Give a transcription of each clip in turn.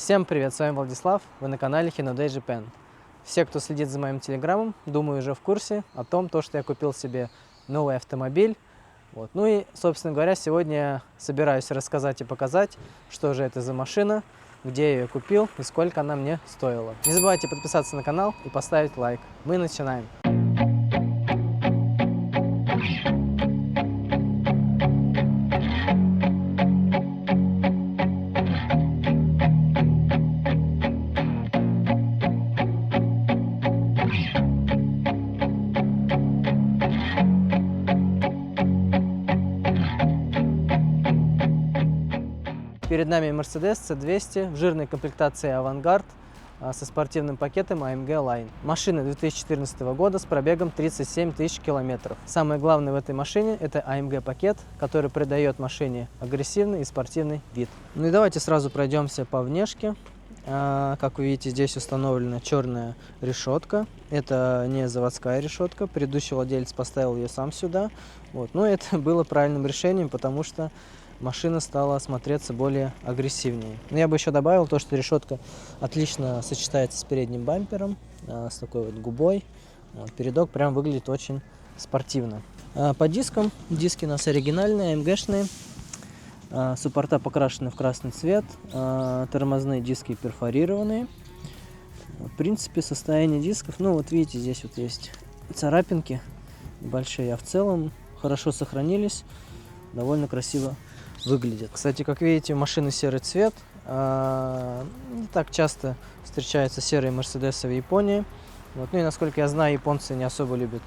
Всем привет, с вами Владислав, вы на канале Hyundai Japan. Все, кто следит за моим телеграммом, думаю, уже в курсе о том, что я купил себе новый автомобиль. Ну и, собственно говоря, сегодня я собираюсь рассказать и показать, что же это за машина, где я ее купил и сколько она мне стоила. Не забывайте подписаться на канал и поставить лайк. Мы начинаем. Перед нами Mercedes C200 в жирной комплектации Avantgarde со спортивным пакетом AMG Line. Машина 2014 года с пробегом 37 тысяч километров. Самое главное в этой машине — это AMG пакет, который придает машине агрессивный и спортивный вид. Ну и давайте сразу пройдемся по внешке. Как вы видите, здесь установлена черная решетка. Это не заводская решетка, предыдущий владелец поставил ее сам сюда. Но это было правильным решением, потому что машина стала смотреться более агрессивнее. Но я бы еще добавил то, что решетка отлично сочетается с передним бампером, с такой вот губой. Передок прям выглядит очень спортивно. По дискам, диски у нас оригинальные, AMG-шные. Суппорта покрашены в красный цвет, тормозные диски перфорированные. В принципе, состояние дисков, вот видите, здесь вот есть царапинки большие, а в целом хорошо сохранились, довольно красиво выглядит. Кстати, как видите, у машины серый цвет. Не так часто встречаются серые Мерседесы в Японии. Ну и насколько я знаю, японцы не особо любят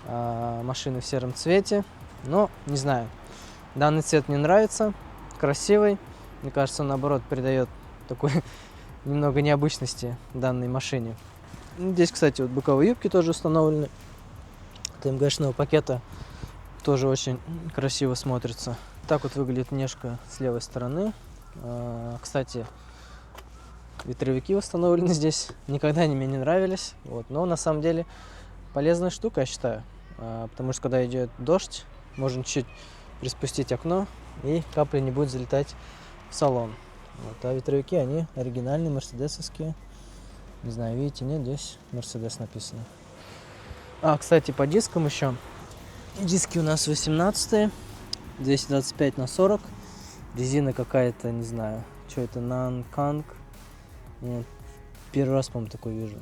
машины в сером цвете. Но не знаю, данный цвет мне нравится, красивый. Мне кажется, он наоборот придает такой немного необычности данной машине. Здесь, кстати, вот боковые юбки тоже установлены. От МГшного пакета тоже очень красиво смотрится. Так вот выглядит внешка с левой стороны. Кстати, ветровики установлены здесь. Никогда они мне не нравились. Но на самом деле полезная штука, я считаю. Потому что когда идет дождь, можно чуть приспустить окно, и капля не будет залетать в салон. А ветровики, они оригинальные, мерседесовские. Не знаю, видите, нет, здесь Mercedes написано. Кстати, по дискам еще. Диски у нас 18-е. 225/40. Резина какая-то, не знаю, что это, Нанканг. Первый раз, по-моему, такой вижу.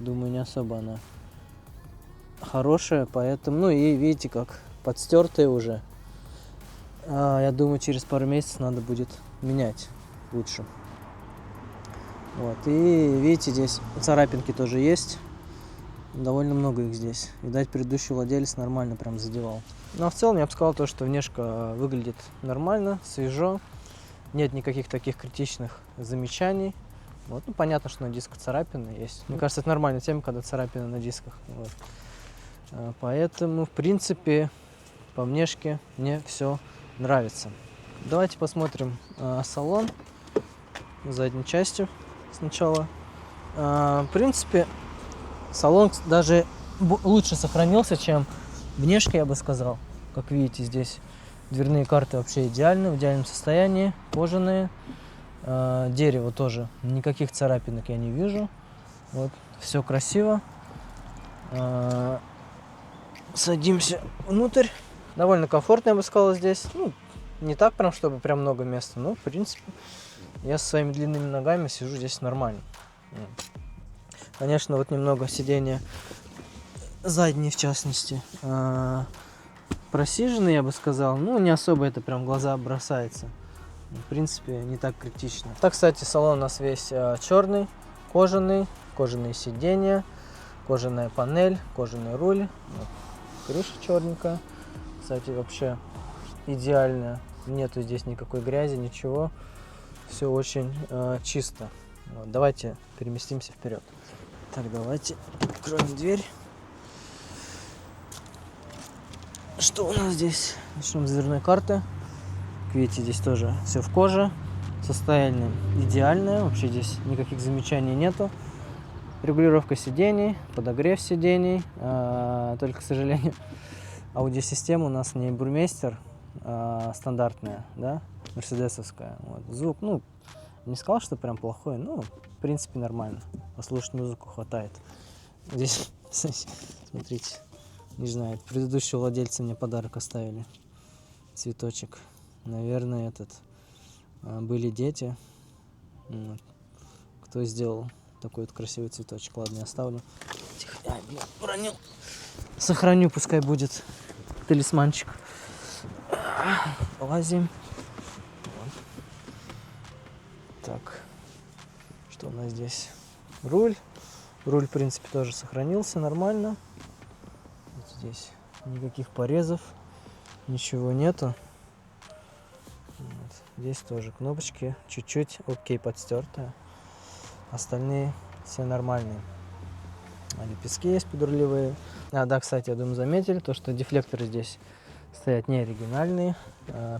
Думаю, не особо она хорошая, поэтому, и видите, как подстертая уже. Я думаю, через пару месяцев надо будет менять лучше. И видите, здесь царапинки тоже есть. Довольно много их здесь. Видать, предыдущий владелец нормально прям задевал. Но в целом я бы сказал то, что внешка выглядит нормально, свежо. Нет никаких таких критичных замечаний. Понятно, что на дисках царапины есть. Мне кажется, это нормальная тема, когда царапины на дисках. Поэтому, в принципе, по внешке мне все нравится. Давайте посмотрим салон задней частью сначала. В принципе, салон даже лучше сохранился, чем внешка, я бы сказал. Как видите, здесь дверные карты вообще идеальны, в идеальном состоянии, кожаные. Дерево тоже, никаких царапинок я не вижу. Все красиво. Садимся внутрь. Довольно комфортно, я бы сказал, здесь. Не так прям, чтобы прям много места, но в принципе я со своими длинными ногами сижу здесь нормально. Конечно, немного сиденья задние, в частности, просиженные, я бы сказал. Не особо это прям в глаза бросается. В принципе, не так критично. Так, кстати, салон у нас весь черный, кожаный, кожаные сиденья, кожаная панель, кожаный руль, крыша черненькая. Кстати, вообще идеально, нету здесь никакой грязи, ничего. Все очень чисто. Давайте переместимся вперед. Так, давайте откроем дверь. Что у нас здесь? Начнем с дверной карты. Как видите, здесь тоже все в коже. Состояние идеальное. Вообще здесь никаких замечаний нету. Регулировка сидений, подогрев сидений. Только, к сожалению, аудиосистема у нас не Burmester, стандартная, да, мерседесовская. Звук, Не сказал, что прям плохой, но в принципе нормально. Послушать музыку хватает. Здесь, смотрите, не знаю, предыдущие владельцы мне подарок оставили. Цветочек. Наверное, были дети. Вот. Кто сделал такой вот красивый цветочек? Ладно, я оставлю. Тихо. Ай, блин, уронил. Сохраню, пускай будет талисманчик. Лазим. Вот. Так, что у нас здесь? Руль. Руль, в принципе, тоже сохранился нормально. Вот здесь никаких порезов, ничего нету. Вот. Здесь тоже кнопочки, чуть-чуть окей подстертые. Остальные все нормальные. Лепестки есть подрулевые. Да, кстати, я думаю, заметили, то, что дефлекторы здесь стоят не оригинальные.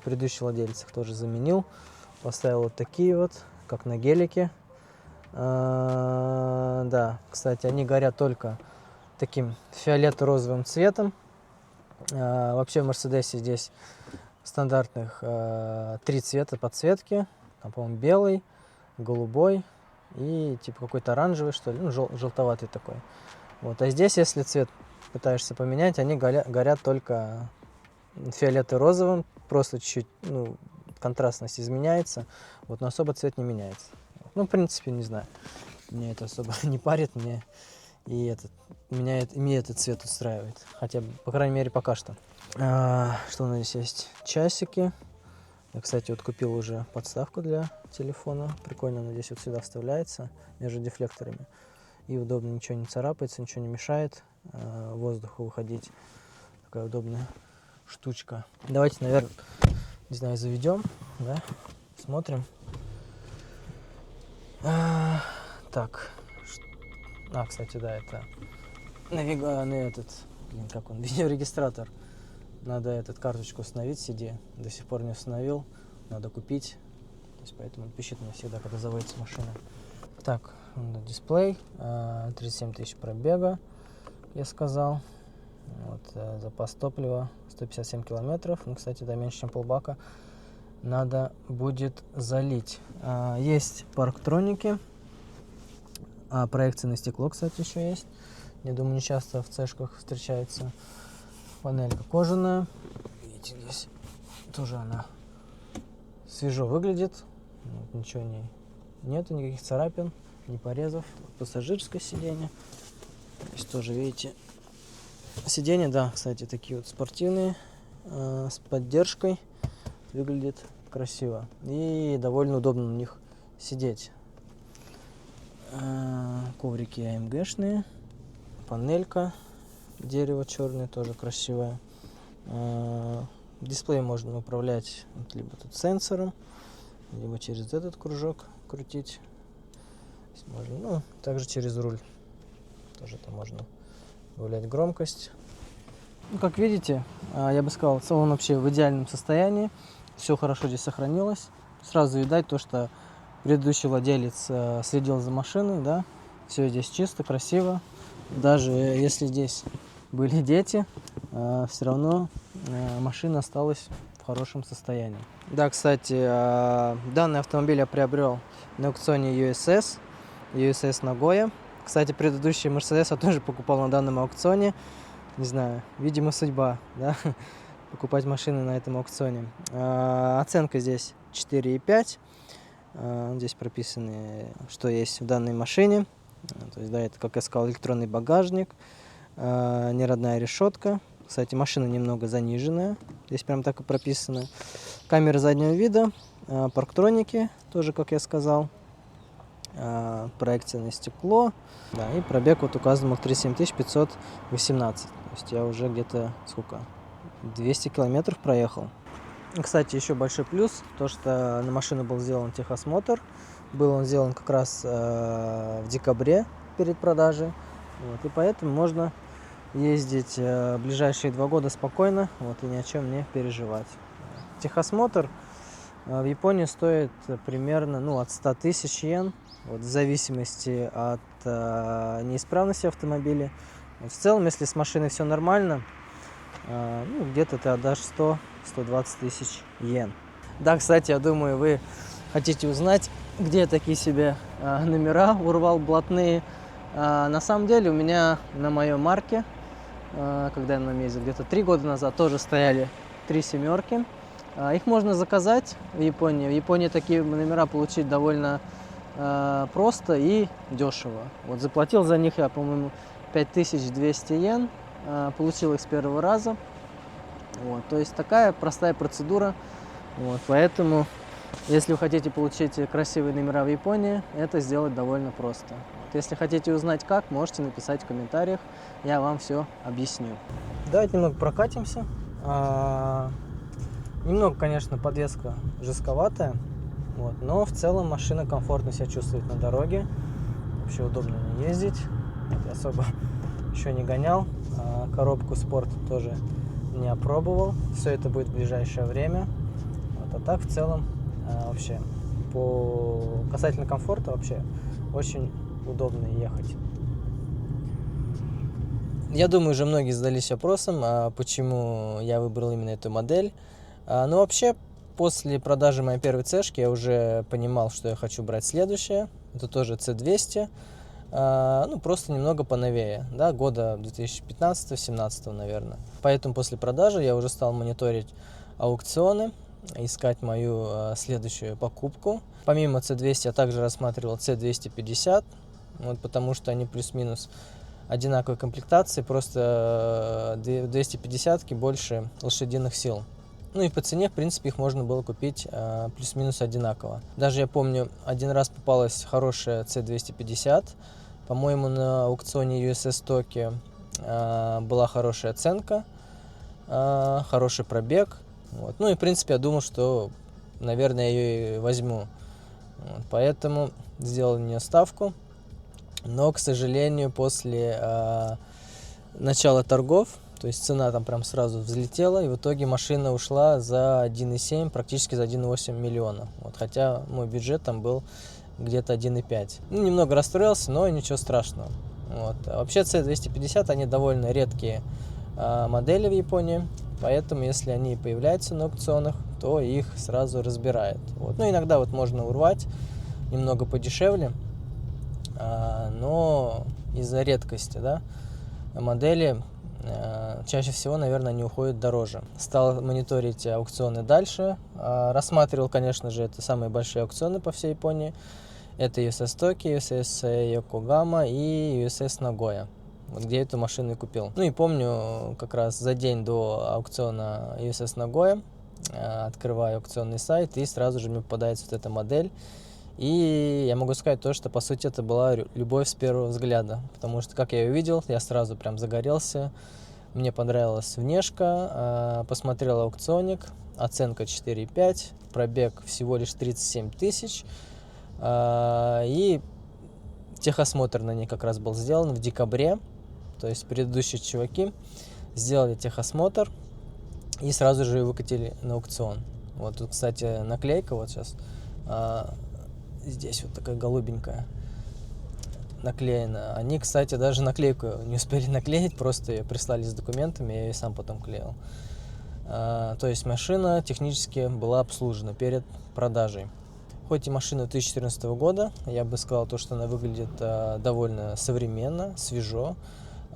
Предыдущий владелец их тоже заменил. Поставил вот такие вот, как на гелике. Да, кстати, они горят только таким фиолетово-розовым цветом. Вообще в Мерседесе здесь стандартных 3 цвета подсветки. Там, по-моему, белый, голубой и типа какой-то оранжевый, что ли, ну, желтоватый такой. Вот. А здесь, если цвет пытаешься поменять, они горят только фиолетово-розовым, просто чуть-чуть, ну, контрастность изменяется, вот, но особо цвет не меняется. Ну, в принципе, не знаю, меня это особо не парит, меня этот цвет устраивает, хотя бы, по крайней мере, пока что. Что у нас здесь есть? Часики. Я, кстати, вот купил уже подставку для телефона, прикольно, она здесь вот сюда вставляется между дефлекторами, и удобно, ничего не царапается, ничего не мешает воздуху выходить, такая удобная штучка. Давайте, наверное, не знаю, заведем, да, смотрим. Так, кстати, да, это видеорегистратор. Надо карточку установить в CD, до сих пор не установил, надо купить, то есть поэтому пищит мне всегда, когда заводится машина. Так, дисплей, 37 тысяч пробега, я сказал. Вот, запас топлива 157 километров, ну, кстати, да, меньше, чем полбака. Надо будет залить. Есть парктроники, проекция на стекло, кстати, еще есть. Я думаю, не часто в цешках встречается. Панелька кожаная. Видите, здесь тоже она свежо выглядит. Вот, ничего нету, никаких царапин, ни порезов. Пассажирское сиденье. Здесь тоже, видите, сиденья, да, кстати, такие вот спортивные, с поддержкой. Выглядит красиво и довольно удобно на них сидеть. Коврики AMG-шные, панелька дерево черное, тоже красивое. Дисплей можно управлять либо тут сенсором, либо через этот кружок крутить. Можно, ну, также через руль тоже там можно добавлять громкость. Ну, как видите, я бы сказал, салон вообще в идеальном состоянии. Все хорошо здесь сохранилось. Сразу видать то, что предыдущий владелец следил за машиной, да. Все здесь чисто, красиво. Даже если здесь были дети, все равно машина осталась в хорошем состоянии. Да, кстати, данный автомобиль я приобрел на аукционе USS Nagoya. Кстати, предыдущий Mercedes я тоже покупал на данном аукционе. Не знаю, видимо, судьба, да, покупать машины на этом аукционе. Оценка здесь 4,5. Здесь прописаны, что есть в данной машине. То есть, да, это, как я сказал, электронный багажник, неродная решетка. Кстати, машина немного заниженная. Здесь прям так и прописано. Камера заднего вида, парктроники, тоже, как я сказал. Проекция на стекло. Да, и пробег вот указан 37 518. То есть я уже где-то, 200 километров проехал. Кстати, еще большой плюс, то что на машину был сделан техосмотр. Был он сделан как раз в декабре перед продажей. Вот, и поэтому можно ездить ближайшие 2 года спокойно, вот, и ни о чем не переживать. Техосмотр в Японии стоит примерно от 100 тысяч йен, вот, в зависимости от неисправности автомобиля. Вот, в целом, если с машиной все нормально, где-то ты отдашь 100-120 тысяч йен. Да, кстати, я думаю, вы хотите узнать, где такие себе номера урвал блатные. На самом деле у меня на моей марке, когда я на нем ездил, где-то 3 года назад, тоже стояли 3 семерки. Их можно заказать в Японии. В Японии такие номера получить довольно просто и дешево. Вот заплатил за них я, по-моему, 5200 йен, получил их с первого раза. Вот, то есть такая простая процедура. Вот, поэтому, если вы хотите получить красивые номера в Японии, это сделать довольно просто. Вот, если хотите узнать как, можете написать в комментариях, я вам все объясню. Давайте немного прокатимся. Немного, конечно, подвеска жестковатая, вот, но в целом машина комфортно себя чувствует на дороге. Вообще удобно на ней ездить. Вот, я особо еще не гонял. Коробку спорт тоже не опробовал. Все это будет в ближайшее время. Вот, а так в целом вообще касательно комфорта вообще очень удобно ехать. Я думаю, уже многие задались вопросом, почему я выбрал именно эту модель. Ну, вообще, после продажи моей первой цешки я уже понимал, что я хочу брать следующее. Это тоже C200. Ну, просто немного поновее, да, года 2015-2017, наверное. Поэтому после продажи я уже стал мониторить аукционы, искать мою следующую покупку. Помимо C200 я также рассматривал C250, вот, потому что они плюс-минус одинаковой комплектации, просто 250-ки больше лошадиных сил. Ну и по цене, в принципе, их можно было купить плюс-минус одинаково. Даже я помню, один раз попалась хорошая C250. По-моему, на аукционе USS Tokyo была хорошая оценка, хороший пробег. Вот. Ну и, в принципе, я думал, что, наверное, я ее и возьму. Вот. Поэтому сделал на нее ставку. Но, к сожалению, после начала торгов, то есть цена там прям сразу взлетела, и в итоге машина ушла за 1,7, практически за 1,8 миллиона. Вот, хотя мой бюджет там был где-то 1,5. Ну, немного расстроился, но ничего страшного. Вот. А вообще C250, они довольно редкие модели в Японии, поэтому если они появляются на аукционах, то их сразу разбирают. Вот. Ну, иногда вот можно урвать немного подешевле, но из-за редкости, да, модели чаще всего, наверное, они уходят дороже. Стал мониторить аукционы дальше. Рассматривал, конечно же, это самые большие аукционы по всей Японии. Это USS Tokyo, USS Yokohama и USS Nagoya, вот где эту машину и купил. Ну и помню, как раз за день до аукциона USS Nagoya открываю аукционный сайт, и сразу же мне попадается вот эта модель. И я могу сказать то, что по сути это была любовь с первого взгляда, потому что как я ее увидел, я сразу прям загорелся, мне понравилась внешка, посмотрел аукционник, оценка 4,5, пробег всего лишь 37 тысяч, и техосмотр на ней как раз был сделан в декабре, то есть предыдущие чуваки сделали техосмотр и сразу же ее выкатили на аукцион. Вот тут, кстати, наклейка вот сейчас. Здесь вот такая голубенькая наклеена. Они, кстати, даже наклейку не успели наклеить, просто ее прислали с документами, я ее сам потом клеил. То есть машина технически была обслужена перед продажей. Хоть и машина 2014 года, я бы сказал, то, что она выглядит довольно современно, свежо,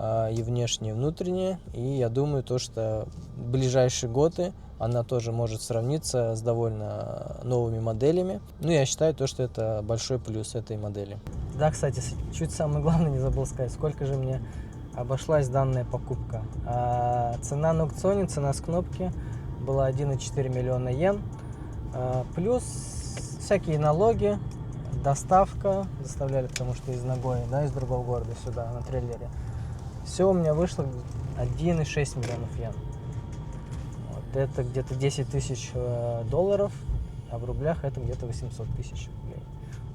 и внешне, и внутренне. И я думаю, то, что в ближайшие годы она тоже может сравниться с довольно новыми моделями. Ну, я считаю то, что это большой плюс этой модели. Да, кстати, чуть самое главное не забыл сказать, сколько же мне обошлась данная покупка. Цена на аукционе, цена с кнопки была 1,4 миллиона йен. Плюс всякие налоги, доставка, доставляли, потому что из Нагои, да, из другого города сюда на трейлере. Все у меня вышло 1,6 миллионов йен. Вот, это где-то 10 тысяч долларов, а в рублях это где-то 800 тысяч рублей.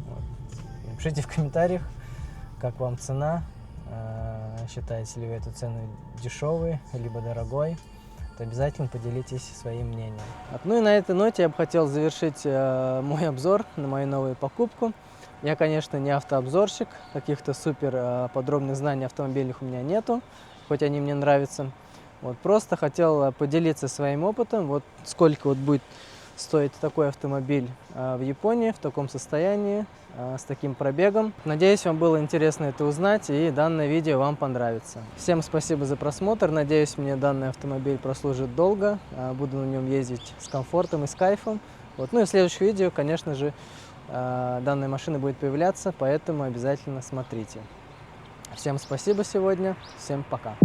Вот. Напишите в комментариях, как вам цена, считаете ли вы эту цену дешевой, либо дорогой. То обязательно поделитесь своим мнением. Ну и на этой ноте я бы хотел завершить мой обзор на мою новую покупку. Я, конечно, не автообзорщик, каких-то супер подробных знаний о автомобилях у меня нету, хоть они мне нравятся. Вот, просто хотел поделиться своим опытом, вот сколько вот будет стоит такой автомобиль в Японии в таком состоянии, с таким пробегом. Надеюсь, вам было интересно это узнать и данное видео вам понравится. Всем спасибо за просмотр. Надеюсь, мне данный автомобиль прослужит долго. Буду на нем ездить с комфортом и с кайфом. Вот. Ну и в следующих видео, конечно же, данная машина будет появляться, поэтому обязательно смотрите. Всем спасибо сегодня. Всем пока.